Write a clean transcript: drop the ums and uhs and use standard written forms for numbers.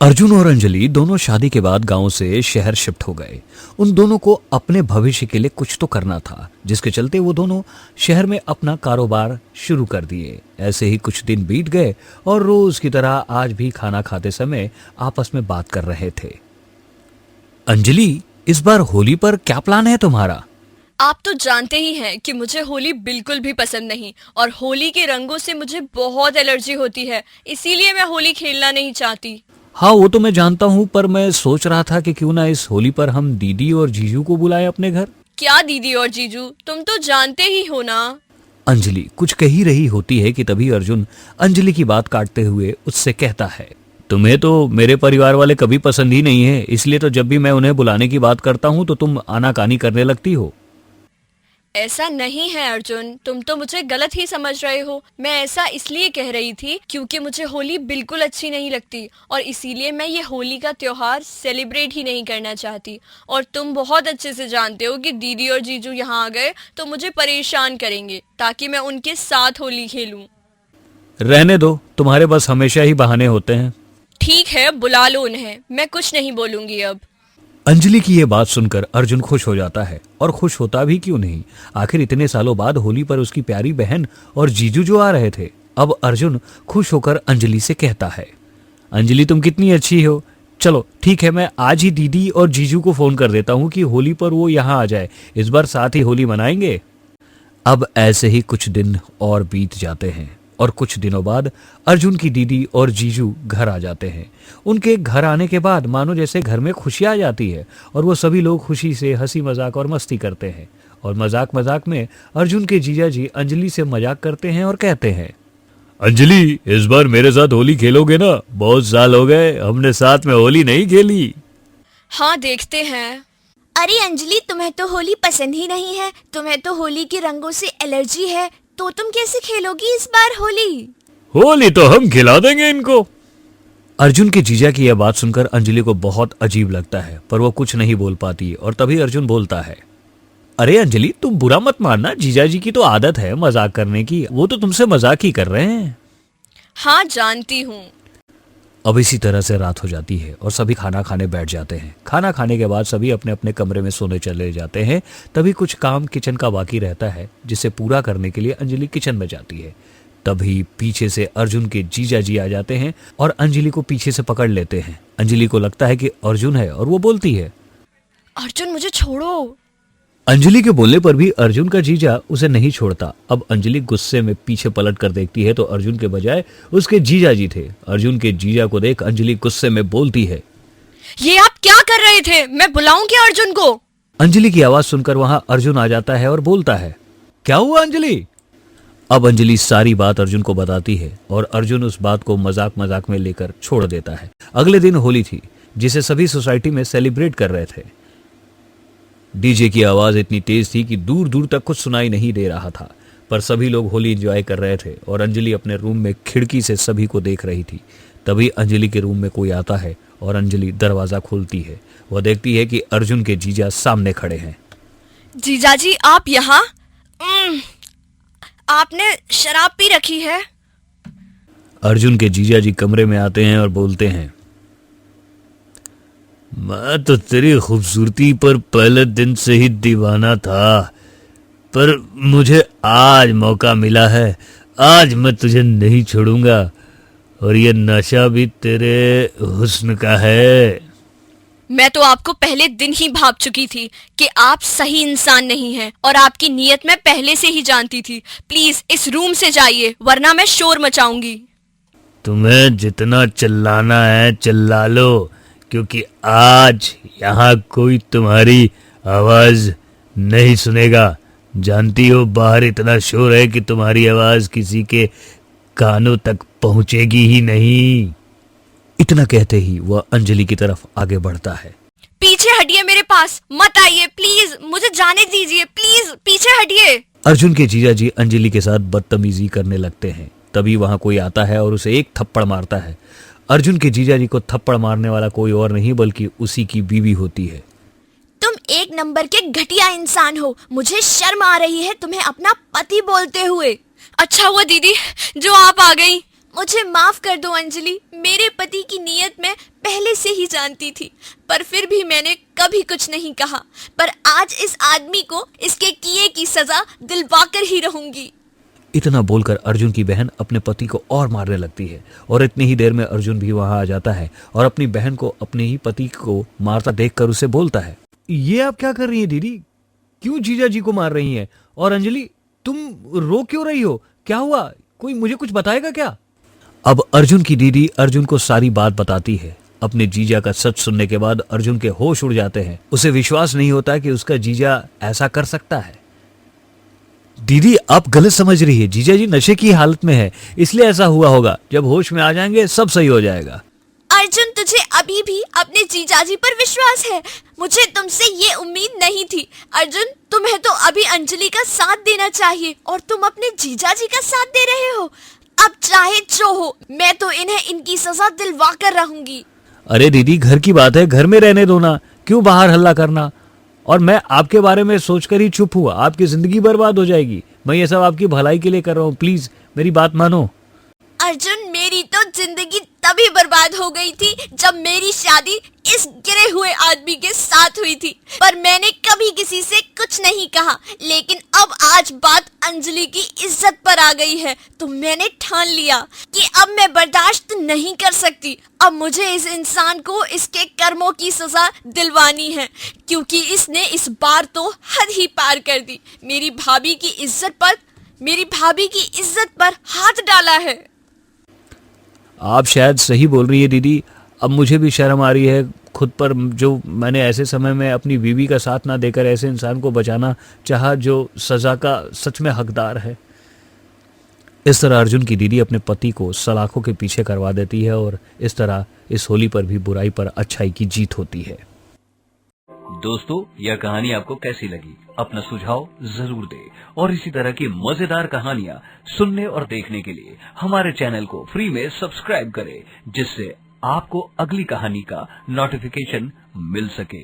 अर्जुन और अंजलि दोनों शादी के बाद गांव से शहर शिफ्ट हो गए। उन दोनों को अपने भविष्य के लिए कुछ तो करना था, जिसके चलते वो दोनों शहर में अपना कारोबार शुरू कर दिए। ऐसे ही कुछ दिन बीत गए और रोज की तरह आज भी खाना खाते समय आपस में बात कर रहे थे। अंजलि, इस बार होली पर क्या प्लान है तुम्हारा? आप तो जानते ही हैं कि मुझे होली बिल्कुल भी पसंद नहीं और होली के रंगों से मुझे बहुत एलर्जी होती है, इसीलिए मैं होली खेलना नहीं चाहती। हाँ, वो तो मैं जानता हूँ, पर मैं सोच रहा था कि क्यों ना इस होली पर हम दीदी और जीजू को बुलाएं अपने घर। क्या दीदी और जीजू, तुम तो जानते ही हो ना। अंजलि कुछ कही रही होती है कि तभी अर्जुन अंजलि की बात काटते हुए उससे कहता है, तुम्हें तो मेरे परिवार वाले कभी पसंद ही नहीं है, इसलिए तो जब भी मैं उन्हें बुलाने की बात करता हूँ तो तुम आनाकानी करने लगती हो। ऐसा नहीं है अर्जुन, तुम तो मुझे गलत ही समझ रहे हो। मैं ऐसा इसलिए कह रही थी क्योंकि मुझे होली बिल्कुल अच्छी नहीं लगती और इसीलिए मैं ये होली का त्योहार सेलिब्रेट ही नहीं करना चाहती। और तुम बहुत अच्छे से जानते हो कि दीदी और जीजू यहाँ आ गए तो मुझे परेशान करेंगे ताकि मैं उनके साथ होली खेलूं। रहने दो, तुम्हारे बस हमेशा ही बहाने होते हैं। ठीक है, बुला लो उन्हें, मैं कुछ नहीं बोलूंगी अब। अंजलि की ये बात सुनकर अर्जुन खुश हो जाता है, और खुश होता भी क्यों नहीं, आखिर इतने सालों बाद होली पर उसकी प्यारी बहन और जीजू जो आ रहे थे। अब अर्जुन खुश होकर अंजलि से कहता है, अंजलि तुम कितनी अच्छी हो। चलो ठीक है, मैं आज ही दीदी और जीजू को फोन कर देता हूँ कि होली पर वो यहाँ आ जाए, इस बार साथ ही होली मनाएंगे। अब ऐसे ही कुछ दिन और बीत जाते हैं और कुछ दिनों बाद अर्जुन की दीदी और जीजू घर आ जाते हैं। उनके घर आने के बाद मानो जैसे घर में खुशी आ जाती है और वो सभी लोग खुशी से हंसी मजाक और मस्ती करते हैं। और मजाक मजाक में अर्जुन के जीजा जी अंजलि से मजाक करते हैं और कहते हैं, अंजलि इस बार मेरे साथ होली खेलोगे ना? बहुत साल हो गए हमने साथ में होली नहीं खेली। हाँ, देखते हैं। अरे अंजलि, तुम्हें तो होली पसंद ही नहीं है, तुम्हें तो होली के रंगों से एलर्जी है, तो तुम कैसे खेलोगी इस बार होली? होली तो हम खिला देंगे इनको। अर्जुन के जीजा की यह बात सुनकर अंजलि को बहुत अजीब लगता है, पर वो कुछ नहीं बोल पाती। और तभी अर्जुन बोलता है, अरे अंजलि तुम बुरा मत मानना, जीजा जी की तो आदत है मजाक करने की, वो तो तुमसे मजाक ही कर रहे हैं। हाँ, जानती हूँ। अब इसी तरह से रात हो जाती है और सभी खाना खाने बैठ जाते हैं। खाना खाने के बाद सभी अपने अपने कमरे में सोने चले जाते हैं। तभी कुछ काम किचन का बाकी रहता है, जिसे पूरा करने के लिए अंजलि किचन में जाती है। तभी पीछे से अर्जुन के जीजा जी आ जाते हैं और अंजलि को पीछे से पकड़ लेते हैं। अंजलि को लगता है कि अर्जुन है और वो बोलती है, अर्जुन मुझे छोड़ो। अंजलि के बोलने पर भी अर्जुन का जीजा उसे नहीं छोड़ता। अब अंजलि गुस्से में पीछे पलट कर देखती है तो अर्जुन के बजाय उसके जीजा जी थे। अर्जुन के जीजा को देख अंजलि गुस्से में बोलती है, ये आप क्या कर रहे थे? मैं बुलाऊं क्या अर्जुन को? अंजलि की आवाज सुनकर वहां अर्जुन आ जाता है और बोलता है, क्या हुआ अंजलि? अब अंजलि सारी बात अर्जुन को बताती है और अर्जुन उस बात को मजाक मजाक में लेकर छोड़ देता है। अगले दिन होली थी, जिसे सभी सोसाइटी में सेलिब्रेट कर रहे थे। डीजे की आवाज इतनी तेज थी कि दूर दूर तक कुछ सुनाई नहीं दे रहा था, पर सभी लोग होली एंजॉय कर रहे थे और अंजलि अपने रूम में खिड़की से सभी को देख रही थी। तभी अंजलि के रूम में कोई आता है और अंजलि दरवाजा खोलती है। वह देखती है कि अर्जुन के जीजा सामने खड़े हैं। जीजा जी आप यहाँ? आपने शराब पी रखी है? अर्जुन के जीजा जी कमरे में आते हैं और बोलते हैं, मैं तो तेरी खूबसूरती पर पहले दिन से ही दीवाना था, पर मुझे आज मौका मिला है, आज मैं तुझे नहीं छोड़ूंगा, और ये नशा भी तेरे हुस्न का है। मैं तो आपको पहले दिन ही भाप चुकी थी कि आप सही इंसान नहीं हैं और आपकी नीयत मैं पहले से ही जानती थी। प्लीज इस रूम से जाइए वरना मैं शोर मचाऊंगी। तुम्हें जितना चिल्लाना है चिल्ला लो, क्योंकि आज यहाँ कोई तुम्हारी आवाज नहीं सुनेगा। जानती हो बाहर इतना शोर है कि तुम्हारी आवाज किसी के कानों तक पहुंचेगी ही नहीं। इतना कहते ही वह अंजलि की तरफ आगे बढ़ता है। पीछे हटिए, मेरे पास मत आइए प्लीज, मुझे जाने दीजिए प्लीज, पीछे हटिए। अर्जुन के जीजा जी अंजलि के साथ बदतमीजी करने लगते हैं। तभी वहां कोई आता है और उसे एक थप्पड़ मारता है। अर्जुन के जीजा जी को थप्पड़ मारने वाला कोई और नहीं बल्कि उसी की बीवी होती है। तुम एक नंबर के घटिया इंसान हो, मुझे शर्म आ रही है तुम्हें अपना पति बोलते हुए। अच्छा हुआ दीदी जो आप आ गई, मुझे माफ कर दो अंजलि, मेरे पति की नीयत मैं पहले से ही जानती थी, पर फिर भी मैंने कभी कुछ नहीं कहा। पर आज इस आदमी को इसके किए की सजा दिलवाकर ही रहूंगी। इतना बोलकर अर्जुन की बहन अपने पति को और मारने लगती है और इतनी ही देर में अर्जुन भी वहां आ जाता है और अपनी बहन को अपने ही पति को मारता देखकर उसे बोलता है, ये आप क्या कर रही है दीदी? क्यों जीजा जी को मार रही हैं? और अंजलि, तुम रो क्यों रही हो? क्या हुआ? कोई मुझे कुछ बताएगा क्या? अब अर्जुन की दीदी अर्जुन को सारी बात बताती है। अपने जीजा का सच सुनने के बाद अर्जुन के होश उड़ जाते हैं। उसे विश्वास नहीं होता कि उसका जीजा ऐसा कर सकता है। दीदी, आप गलत समझ रही है, जीजा जी नशे की हालत में है, इसलिए ऐसा हुआ होगा। जब होश में आ जाएंगे सब सही हो जाएगा। अर्जुन, तुझे अभी भी अपने जीजाजी पर विश्वास है? मुझे तुमसे ये उम्मीद नहीं थी। अर्जुन, तुम्हें तो अभी अंजलि का साथ देना चाहिए और तुम अपने जीजाजी का साथ दे रहे हो। अब चाहे जो हो, मैं तो इन्हें इनकी सजा दिलवा कर रहूंगी। अरे दीदी, घर की बात है, घर में रहने दो ना, क्यों बाहर हल्ला करना? और मैं आपके बारे में सोचकर ही चुप हुआ, आपकी जिंदगी बर्बाद हो जाएगी। मैं ये सब आपकी भलाई के लिए कर रहा हूँ, प्लीज मेरी बात मानो। अर्जुन, मेरी तो जिंदगी तभी बर्बाद हो गई थी जब मेरी शादी इस गिरे हुए आदमी के साथ हुई थी, पर मैंने कभी किसी से कुछ नहीं कहा। लेकिन अब आज बात अंजलि की इज्जत पर आ गई है, तो मैंने ठान लिया कि अब मैं बर्दाश्त नहीं कर सकती। अब मुझे इस इंसान को इसके कर्मों की सजा दिलवानी है, क्योंकि इसने इस बार तो हद ही पार कर दी। मेरी भाभी की इज्जत पर हाथ डाला है। आप शायद सही बोल रही है दीदी। अब मुझे भी शर्म आ रही है खुद पर, जो मैंने ऐसे समय में अपनी बीवी का साथ ना देकर ऐसे इंसान को बचाना चाहा जो सजा का सच में हकदार है। इस तरह अर्जुन की दीदी अपने पति को सलाखों के पीछे करवा देती है और इस तरह इस होली पर भी बुराई पर अच्छाई की जीत होती है। दोस्तों, यह कहानी आपको कैसी लगी? अपना सुझाव जरूर दें और इसी तरह की मजेदार कहानियां सुनने और देखने के लिए हमारे चैनल को फ्री में सब्सक्राइब करें, जिससे आपको अगली कहानी का नोटिफिकेशन मिल सके।